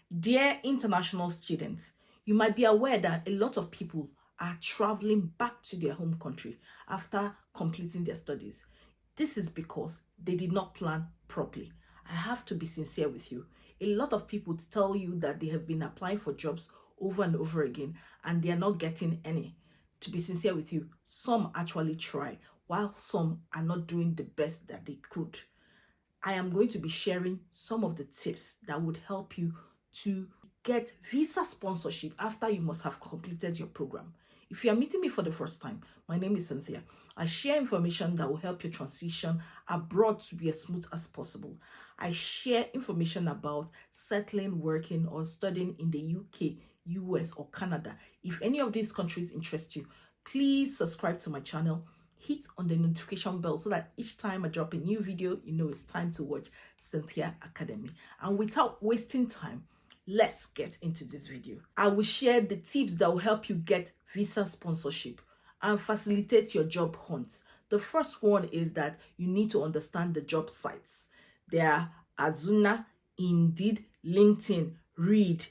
Dear international students, you might be aware that a lot of people are traveling back to their home country after completing their studies. This is because they did not plan properly. I have to be sincere with you. A lot of people tell you that they have been applying for jobs over and over again and they are not getting any. To be sincere with you, some actually try, while some are not doing the best that they could. I am going to be sharing some of the tips that would help you to get visa sponsorship after you must have completed your program. If you are meeting me for the first time, my name is Cynthia. I share information that will help your transition abroad to be as smooth as possible. I share information about settling, working, or studying in the UK, US, or Canada. If any of these countries interest you, please subscribe to my channel. Hit on the notification bell so that each time I drop a new video, you know it's time to watch Cynthia Academy. And without wasting time, let's get into this video. I will share the tips that will help you get visa sponsorship and facilitate your job hunt. The first one is that you need to understand the job sites. There are Azuna, Indeed, LinkedIn, Reed,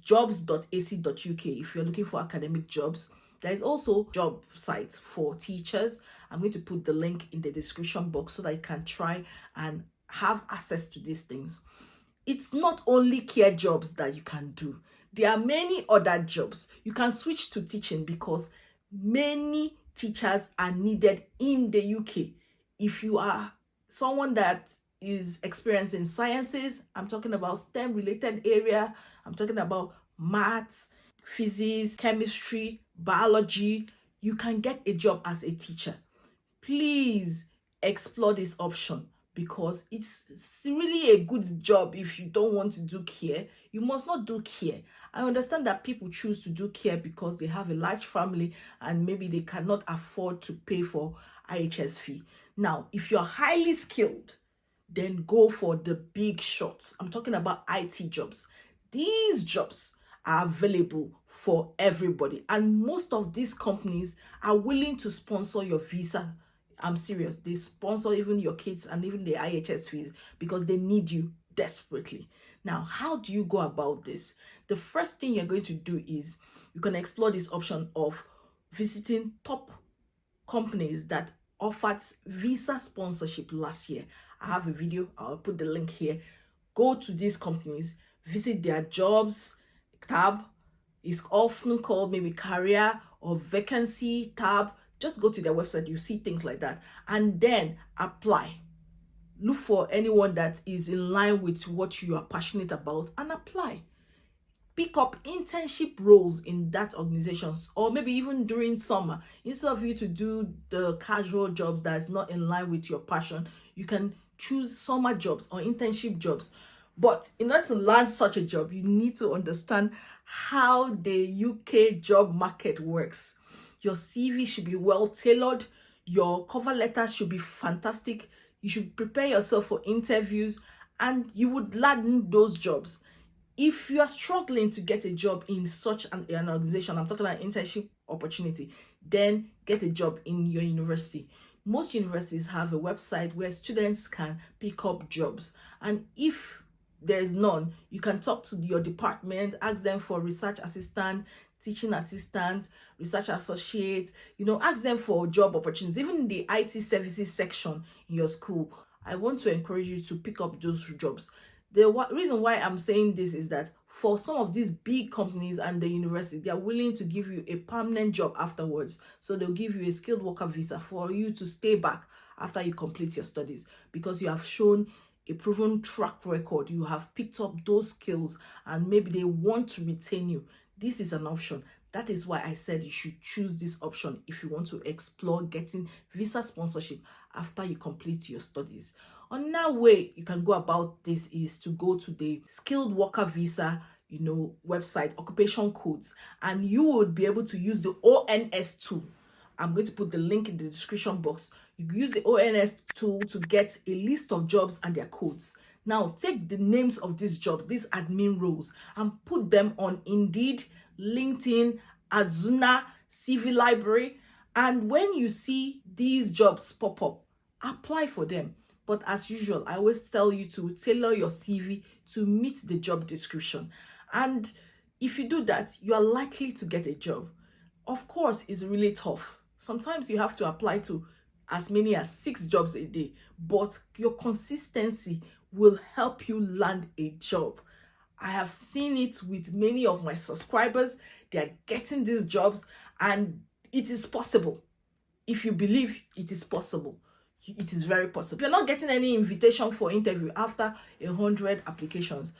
jobs.ac.uk if you're looking for academic jobs. There is also job sites for teachers. I'm going to put the link in the description box so that you can try and have access to these things. It's not only care jobs that you can do. There are many other jobs. You can switch to teaching because many teachers are needed in the UK. If you are someone that is experiencing sciences, I'm talking about STEM related area, I'm talking about maths, physics, chemistry, biology, you can get a job as a teacher. Please explore this option because it's really a good job. If you don't want to do care, you must not do care. I understand that people choose to do care because they have a large family and maybe they cannot afford to pay for IHS fee. Now, if you're highly skilled, then go for the big shots. I'm talking about IT jobs. These jobs are available for everybody, and most of these companies are willing to sponsor your visa. I'm serious, they sponsor even your kids and even the IHS fees because they need you desperately. Now, how do you go about this? The first thing you're going to do is you can explore this option of visiting top companies that offered visa sponsorship last year. I have a video, I'll put the link here. Go to these companies, visit their jobs tab. It's often called maybe career or vacancy tab. Just go to their website, you see things like that, and then apply. Look for anyone that is in line with what you are passionate about and apply. Pick up internship roles in that organizations, or maybe even during summer. Instead of you to do the casual jobs that's not in line with your passion, you can choose summer jobs or internship jobs. But in order to land such a job, you need to understand how the UK job market works. Your CV should be well tailored. Your cover letter should be fantastic. You should prepare yourself for interviews and you would land those jobs. If you are struggling to get a job in such an organization, I'm talking about internship opportunity, then get a job in your university. Most universities have a website where students can pick up jobs. And if there is none, you can talk to your department, ask them for research assistant, teaching assistant, research associate, ask them for job opportunities, even in the IT services section in your school. I want to encourage you to pick up those jobs. The reason why I'm saying this is that for some of these big companies and the university, they are willing to give you a permanent job afterwards. So they'll give you a skilled worker visa for you to stay back after you complete your studies because you have shown a proven track record. You have picked up those skills and maybe they want to retain you. This is an option. That is why I said you should choose this option if you want to explore getting visa sponsorship after you complete your studies. Another way you can go about this is to go to the skilled worker visa website, occupation codes, and you would be able to use the ONS tool. I'm going to put the link in the description box. You can use the ONS tool to get a list of jobs and their codes. Now, take the names of these jobs, these admin roles, and put them on Indeed, LinkedIn, Azuna, CV Library. And when you see these jobs pop up, apply for them. But as usual, I always tell you to tailor your CV to meet the job description. And if you do that, you are likely to get a job. Of course, it's really tough. Sometimes you have to apply to as many as 6 jobs a day, but your consistency will help you land a job. I have seen it with many of my subscribers. They are getting these jobs, and it is possible. If you believe it is possible, it is very possible. If you're not getting any invitation for interview after 100 applications,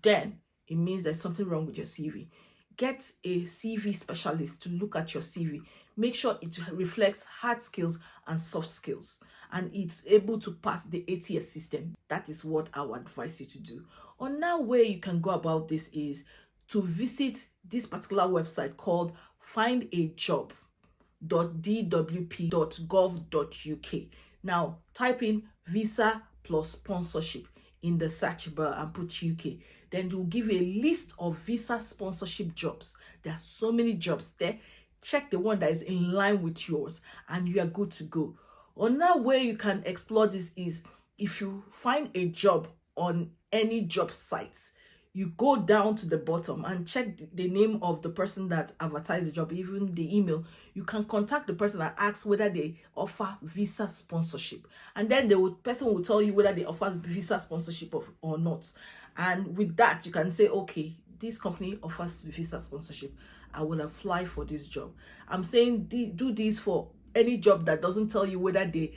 then it means there's something wrong with your CV. Get a CV specialist to look at your CV. Make sure it reflects hard skills and soft skills, and it's able to pass the ATS system. That is what I would advise you to do. Another way you can go about this is to visit this particular website called findajobs.dwp.gov.uk. Now type in visa plus sponsorship in the search bar and put UK. Then it will give you a list of visa sponsorship jobs. There are so many jobs there. Check the one that is in line with yours and you are good to go. Another way you can explore this is if you find a job on any job sites, you go down to the bottom and check the name of the person that advertised the job, even the email. You can contact the person and ask whether they offer visa sponsorship, and then the person will tell you whether they offer visa sponsorship or not. And with that, you can say, okay, this company offers visa sponsorship, I will apply for this job. I'm saying do this for any job that doesn't tell you whether they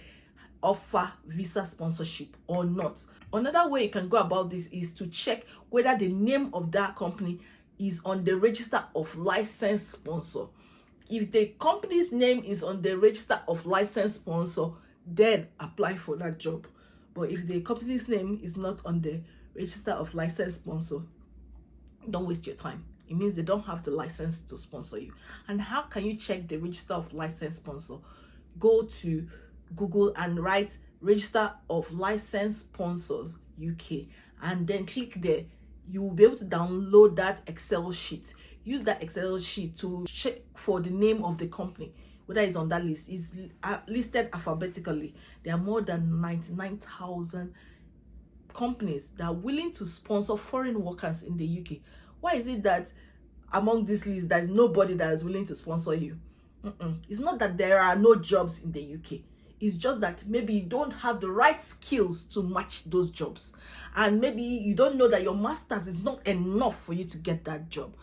offer visa sponsorship or not. Another way you can go about this is to check whether the name of that company is on the register of licensed sponsor. If the company's name is on the register of licensed sponsor, then apply for that job. But if the company's name is not on the register of licensed sponsor, don't waste your time. It means they don't have the license to sponsor you. And how can you check the register of licensed sponsor? Go to Google and write register of licensed sponsors UK, and then click there. You will be able to download that Excel sheet. Use that Excel sheet to check for the name of the company, whether it's on that list. It's listed alphabetically. There are more than 99,000 companies that are willing to sponsor foreign workers in the UK. Why is it that among this list there is nobody that is willing to sponsor you? It's not that there are no jobs in the UK. It's just that maybe you don't have the right skills to match those jobs. And maybe you don't know that your master's is not enough for you to get that job.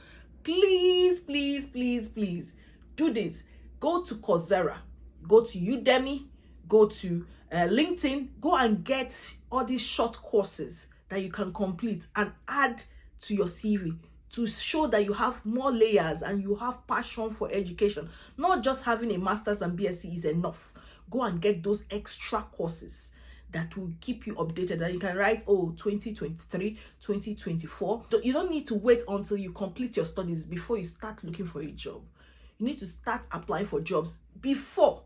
Please, please, please, please do this. Go to Coursera, go to Udemy, go to LinkedIn, go and get all these short courses that you can complete and add to your CV to show that you have more layers and you have passion for education. Not just having a master's and BSc is enough. Go and get those extra courses that will keep you updated, that you can write, 2023, 2024. You don't need to wait until you complete your studies before you start looking for a job. You need to start applying for jobs before,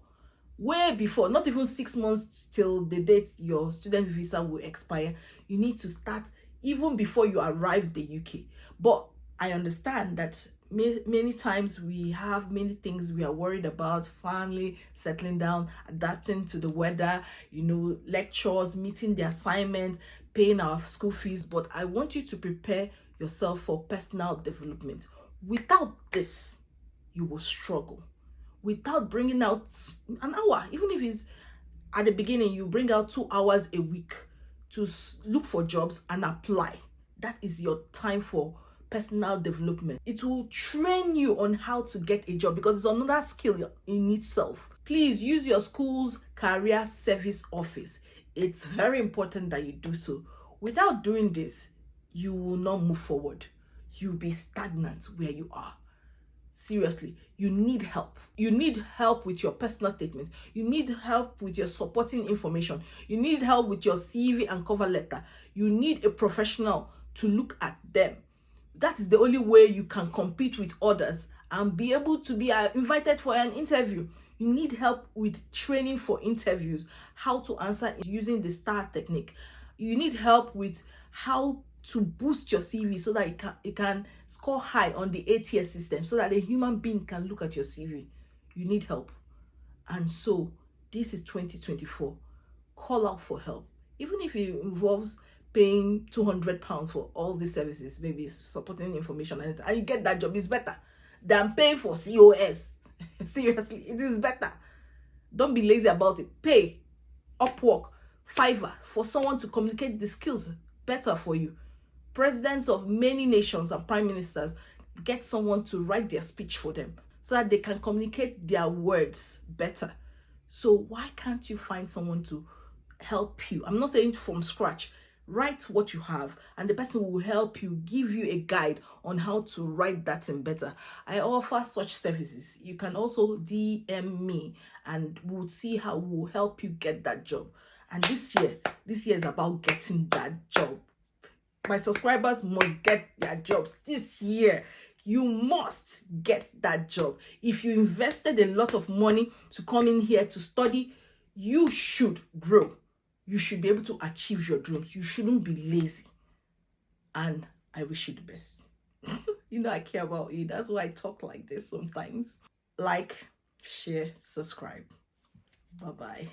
way before, not even 6 months till the date your student visa will expire. You need to start even before you arrive the UK. But I understand that many times we have many things we are worried about: family, settling down, adapting to the weather, lectures, meeting the assignment, paying our school fees. But I want you to prepare yourself for personal development. Without this, you will struggle. Without bringing out an hour, even if it's at the beginning, you bring out 2 hours a week to look for jobs and apply. That is your time for personal development. It will train you on how to get a job, because it's another skill in itself. Please use your school's career service office. It's very important that you do so. Without doing this, you will not move forward. You'll be stagnant where you are. Seriously, you need help. You need help with your personal statement. You need help with your supporting information. You need help with your CV and cover letter. You need a professional to look at them. That is the only way you can compete with others and be able to be invited for an interview. You need help with training for interviews, how to answer using the STAR technique. You need help with how to boost your CV so that it can score high on the ATS system, so that a human being can look at your CV. You need help. And so this is 2024. Call out for help. Even if it involves paying £200 for all these services, maybe supporting information, and you get that job. Is better than paying for COS. Seriously, it is better. Don't be lazy about it. Pay Upwork, Fiverr for someone to communicate the skills better for you. Presidents of many nations and prime ministers get someone to write their speech for them so that they can communicate their words better. So why can't you find someone to help you? I'm not saying from scratch. Write what you have, and the person will help you, give you a guide on how to write that thing better. I offer such services. You can also DM me, and we'll see how we'll help you get that job. And this year is about getting that job. My subscribers must get their jobs this year. You must get that job. If you invested a lot of money to come in here to study, you should grow. You should be able to achieve your dreams. You shouldn't be lazy. And I wish you the best. You know I care about you. That's why I talk like this sometimes. Like, share, subscribe. Bye-bye.